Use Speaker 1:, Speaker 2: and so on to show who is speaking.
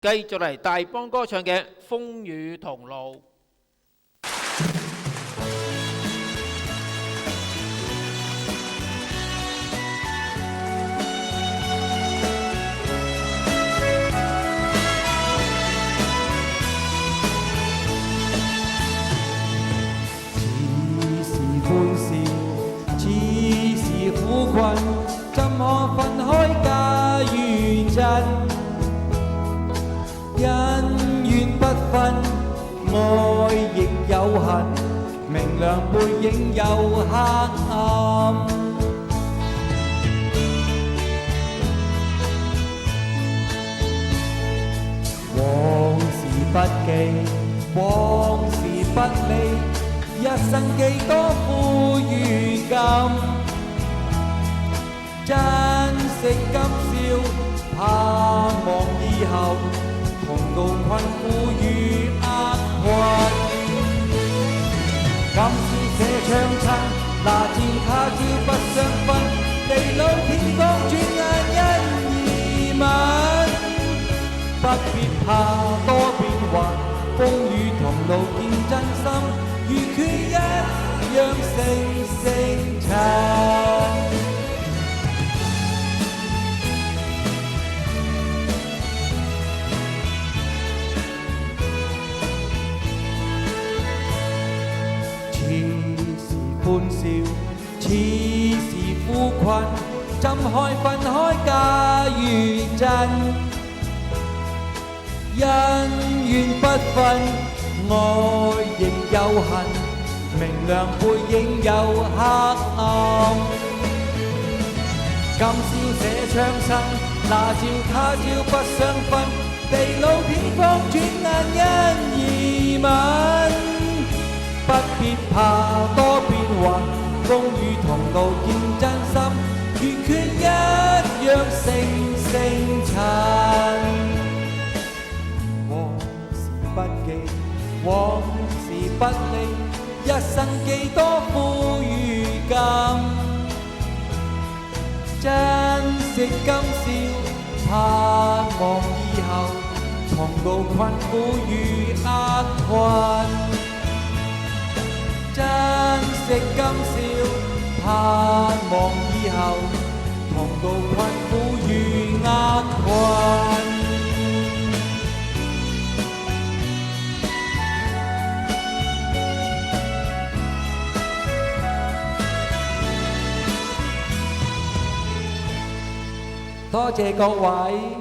Speaker 1: 繼續嚟大邦歌唱嘅風雨同路。
Speaker 2: 似是歡笑，似是苦困，怎可分開假與真？恩怨不分，愛亦有恨，明亮背影有黑暗。往事不記，往事不理，一生幾多苦與甘，珍惜今宵，盼望以後，同渡困苦與厄困。今宵這唱親，那朝他朝不相分，地老天荒轉眼因移民。不必怕多變幻，風雨同路見真心，如缺一樣成塵。似是歡笑，似是苦困，怎可分開假與真？恩怨不分，愛亦有恨，明亮背影有黑暗。今宵這唱親，那朝他朝不相分，地老天荒轉眼因移民。不必怕多變幻，風雨同路見真心，如缺一樣成塵。不記，往事不理，一生幾多苦與甘，珍惜今宵，盼望以後，同渡困苦與厄困。珍惜今宵，盼望以後，同渡困苦與厄困。多謝各位。